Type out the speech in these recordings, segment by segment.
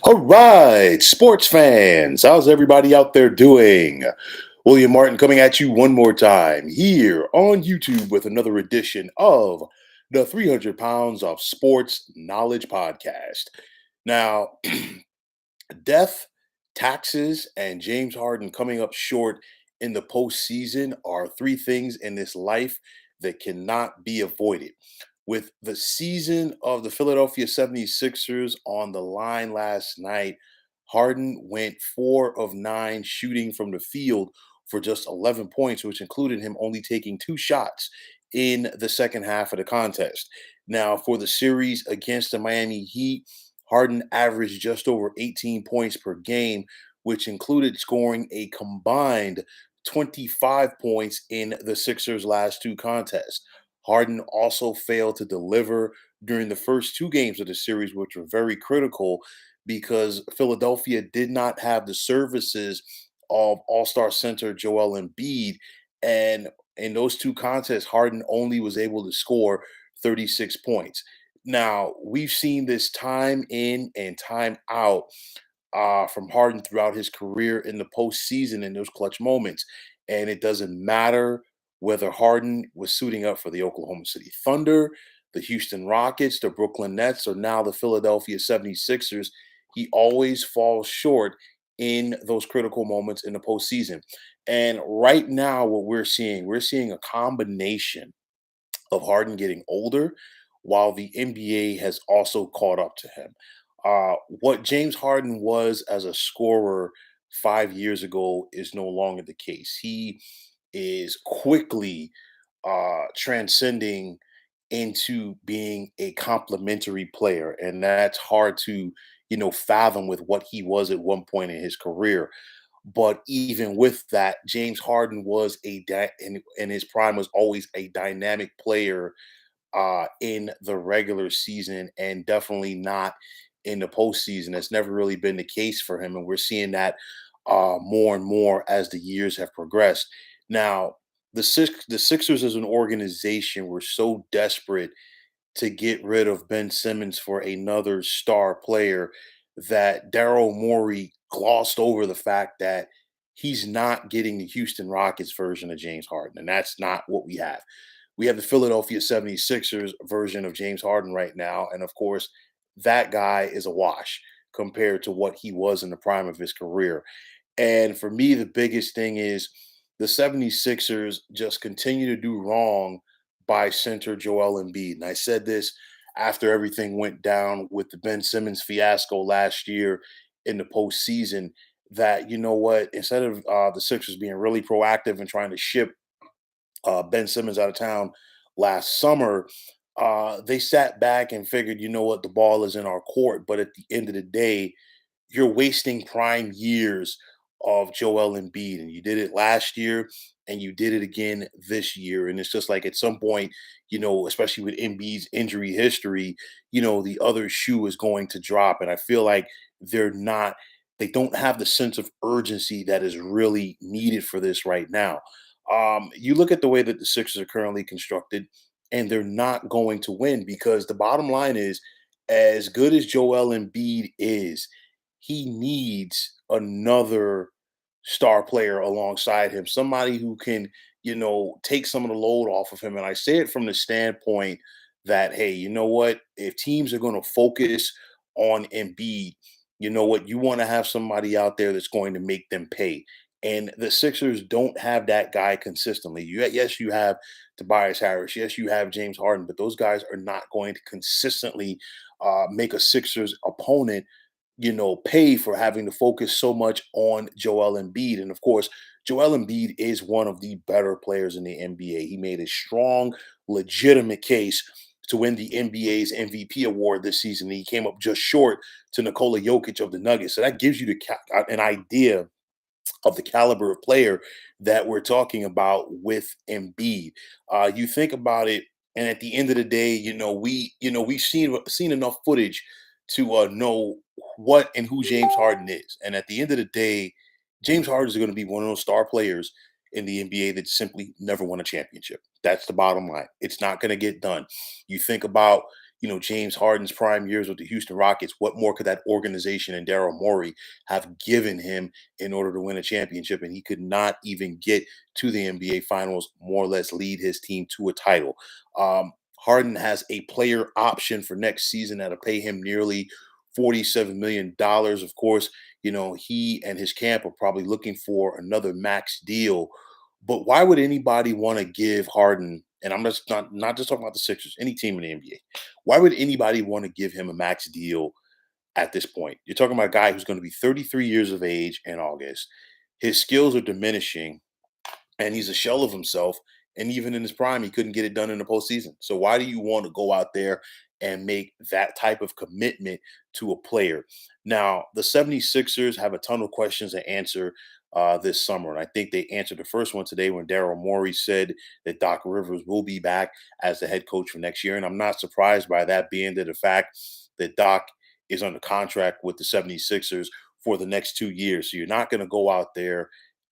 All right, sports fans, how's everybody out there doing? William Martin coming at you one more time here on YouTube with another edition of the 300 Pounds of Sports Knowledge Podcast. Now, death, taxes, and James Harden coming up short in the postseason are three things in this life that cannot be avoided. With the season of the Philadelphia 76ers on the line last night, Harden went 4 of 9 shooting from the field for just 11 points, which included him only taking 2 shots in the second half of the contest. Now, for the series against the Miami Heat, Harden averaged just over 18 points per game, which included scoring a combined 25 points in the Sixers' last two contests. Harden also failed to deliver during the first two games of the series, which were very critical because Philadelphia did not have the services of All-Star center Joel Embiid. And in those two contests, Harden only was able to score 36 points. Now, we've seen this time in and time out from Harden throughout his career in the postseason in those clutch moments. And it doesn't matter whether Harden was suiting up for the Oklahoma City Thunder, the Houston Rockets, the Brooklyn Nets, or now the Philadelphia 76ers. He always falls short in those critical moments in the postseason. And right now, what we're seeing a combination of Harden getting older, while the NBA has also caught up to him. What James Harden was as a scorer 5 years ago is no longer the case. He is quickly transcending into being a complementary player, and that's hard to fathom with what he was at one point in his career. But even with that, James Harden was in his prime was always a dynamic player in the regular season and definitely not in the postseason. That's never really been the case for him, and we're seeing that more and more as the years have progressed. Now, the Sixers as an organization were so desperate to get rid of Ben Simmons for another star player that Daryl Morey glossed over the fact that he's not getting the Houston Rockets version of James Harden, and that's not what we have. We have the Philadelphia 76ers version of James Harden right now, and of course, that guy is a wash compared to what he was in the prime of his career. And for me, the biggest thing is the 76ers just continue to do wrong by center Joel Embiid. And I said this after everything went down with the Ben Simmons fiasco last year in the postseason, that, you know what, instead of the Sixers being really proactive and trying to ship Ben Simmons out of town last summer, they sat back and figured, you know what, the ball is in our court. But at the end of the day, you're wasting prime years of Joel Embiid, and you did it last year, and you did it again this year. And it's just like at some point, especially with Embiid's injury history, the other shoe is going to drop. And I feel like they're not, they don't have the sense of urgency that is really needed for this right now. You look at the way that the Sixers are currently constructed, and they're not going to win because the bottom line is, as good as Joel Embiid is, he needs another star player alongside him, somebody who can, take some of the load off of him. And I say it from the standpoint that, hey, you know what? If teams are going to focus on Embiid, you know what? You want to have somebody out there that's going to make them pay. And the Sixers don't have that guy consistently. Yes, you have Tobias Harris. Yes, you have James Harden, but those guys are not going to consistently make a Sixers opponent pay for having to focus so much on Joel Embiid. And of course, Joel Embiid is one of the better players in the NBA. He made a strong, legitimate case to win the NBA's MVP award this season. He came up just short to Nikola Jokic of the Nuggets. So that gives you an idea of the caliber of player that we're talking about with Embiid. You think about it, and at the end of the day, we've seen enough footage to know what and who James Harden is. And at the end of the day, James Harden is going to be one of those star players in the NBA that simply never won a championship. That's the bottom line. It's not going to get done. You think about James Harden's prime years with the Houston Rockets, what more could that organization and Daryl Morey have given him in order to win a championship? And he could not even get to the NBA Finals, more or less lead his team to a title. Harden has a player option for next season that'll pay him nearly $47 million. Of course, he and his camp are probably looking for another max deal. But why would anybody want to give Harden, and I'm just not just talking about the Sixers, any team in the NBA, why would anybody want to give him a max deal at this point? You're talking about a guy who's going to be 33 years of age in August. His skills are diminishing and he's a shell of himself. And even in his prime, he couldn't get it done in the postseason. So why do you want to go out there and make that type of commitment to a player? Now, the 76ers have a ton of questions to answer this summer. And I think they answered the first one today when Daryl Morey said that Doc Rivers will be back as the head coach for next year. And I'm not surprised by that, being that the fact that Doc is under contract with the 76ers for the next 2 years. So you're not going to go out there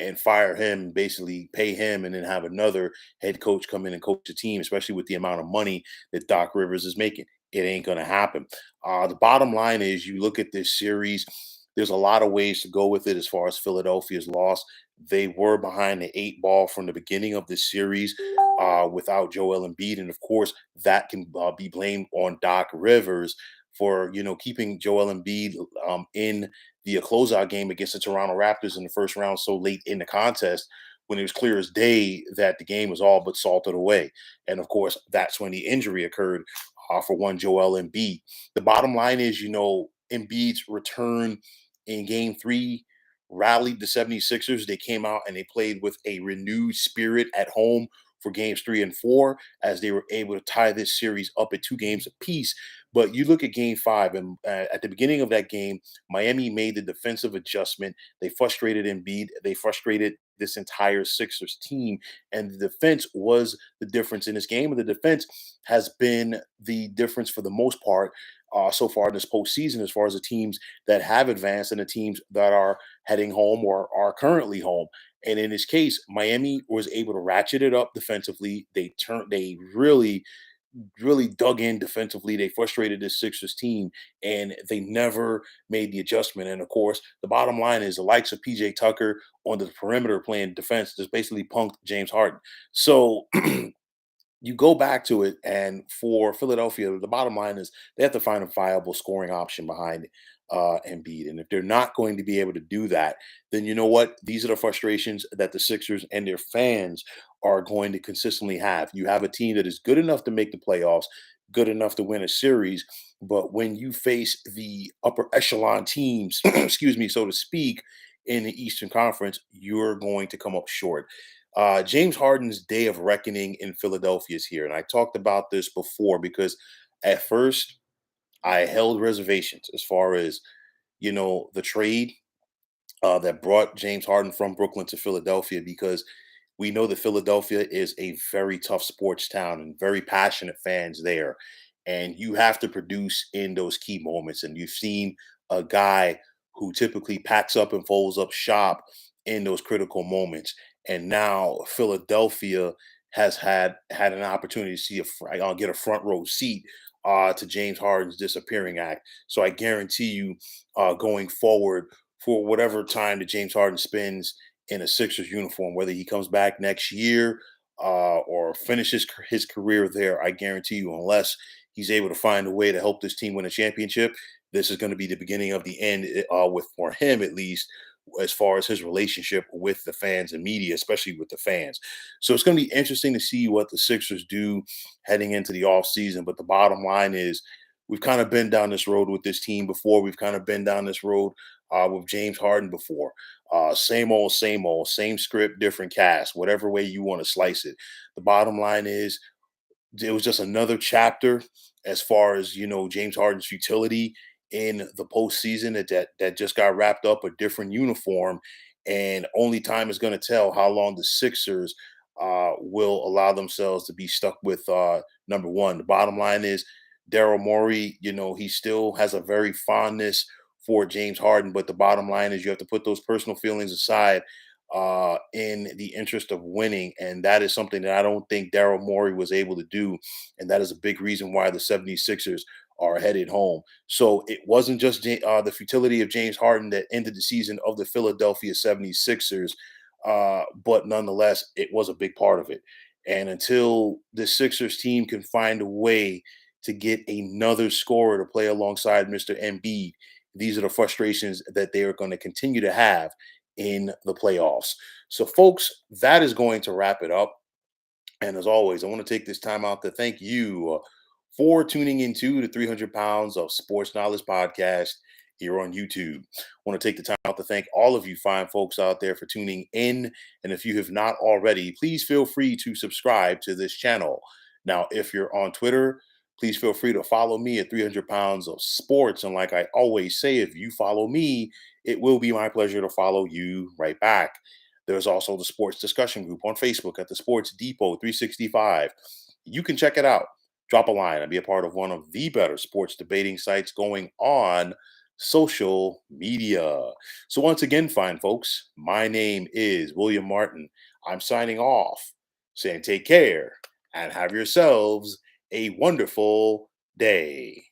and fire him, basically pay him, and then have another head coach come in and coach the team, especially with the amount of money that Doc Rivers is making. It ain't going to happen. The bottom line is you look at this series, there's a lot of ways to go with it as far as Philadelphia's loss. They were behind the eight ball from the beginning of this series without Joel Embiid. And of course, that can be blamed on Doc Rivers for, keeping Joel Embiid in the closeout game against the Toronto Raptors in the first round so late in the contest when it was clear as day that the game was all but salted away. And of course, that's when the injury occurred for one Joel Embiid. The bottom line is, Embiid's return in game 3 rallied the 76ers. They came out and they played with a renewed spirit at home for games 3 and 4, as they were able to tie this series up at 2 games apiece. But you look at game 5, and at the beginning of that game, Miami made the defensive adjustment. They frustrated Embiid. They frustrated this entire Sixers team. And the defense was the difference in this game. And the defense has been the difference for the most part so far in this postseason, as far as the teams that have advanced and the teams that are heading home or are currently home. And in this case, Miami was able to ratchet it up defensively. They really dug in defensively. They frustrated this Sixers team, and they never made the adjustment. And of course, the bottom line is the likes of PJ Tucker on the perimeter playing defense just basically punked James Harden. So you go back to it, and for Philadelphia, the bottom line is they have to find a viable scoring option behind Embiid. And if they're not going to be able to do that, then you know what? These are the frustrations that the Sixers and their fans are going to consistently have. You have a team that is good enough to make the playoffs, good enough to win a series, but when you face the upper echelon teams, excuse me, so to speak, in the Eastern Conference, you're going to come up short. James Harden's day of reckoning in Philadelphia is here. And I talked about this before because at first I held reservations as far as, the trade that brought James Harden from Brooklyn to Philadelphia, because we know that Philadelphia is a very tough sports town and very passionate fans there. And you have to produce in those key moments. And you've seen a guy who typically packs up and folds up shop in those critical moments. And now Philadelphia has had an opportunity to get a front row seat to James Harden's disappearing act. So I guarantee you, going forward, for whatever time that James Harden spends in a Sixers uniform, whether he comes back next year or finishes his career there, I guarantee you, unless he's able to find a way to help this team win a championship, this is going to be the beginning of the end, with for him at least, as far as his relationship with the fans and media, especially with the fans. So it's going to be interesting to see what the Sixers do heading into the offseason. But the bottom line is we've kind of been down this road with this team before. We've kind of been down this road with James Harden before. Same old, same script, different cast, whatever way you want to slice it. The bottom line is it was just another chapter as far as James Harden's futility in the postseason that just got wrapped up a different uniform, and only time is going to tell how long the Sixers will allow themselves to be stuck with number one. The bottom line is Daryl Morey, he still has a very fondness for James Harden, but the bottom line is you have to put those personal feelings aside. in the interest of winning. And that is something that I don't think Daryl Morey was able to do. And that is a big reason why the 76ers are headed home. So it wasn't just the futility of James Harden that ended the season of the Philadelphia 76ers, but nonetheless, it was a big part of it. And until the Sixers team can find a way to get another scorer to play alongside Mr. Embiid, these are the frustrations that they are going to continue to have in the playoffs. So, folks, that is going to wrap it up. And as always, I want to take this time out to thank you for tuning into the 300 Pounds of Sports Knowledge podcast here on YouTube. I want to take the time out to thank all of you fine folks out there for tuning in. And if you have not already, please feel free to subscribe to this channel. Now, if you're on Twitter, please feel free to follow me at 300 Pounds of Sports. And like I always say, if you follow me, it will be my pleasure to follow you right back. There's also the sports discussion group on Facebook at the Sports Depot 365. You can check it out. Drop a line and be a part of one of the better sports debating sites going on social media. So, once again, fine folks, my name is William Martin. I'm signing off, saying take care and have yourselves a wonderful day.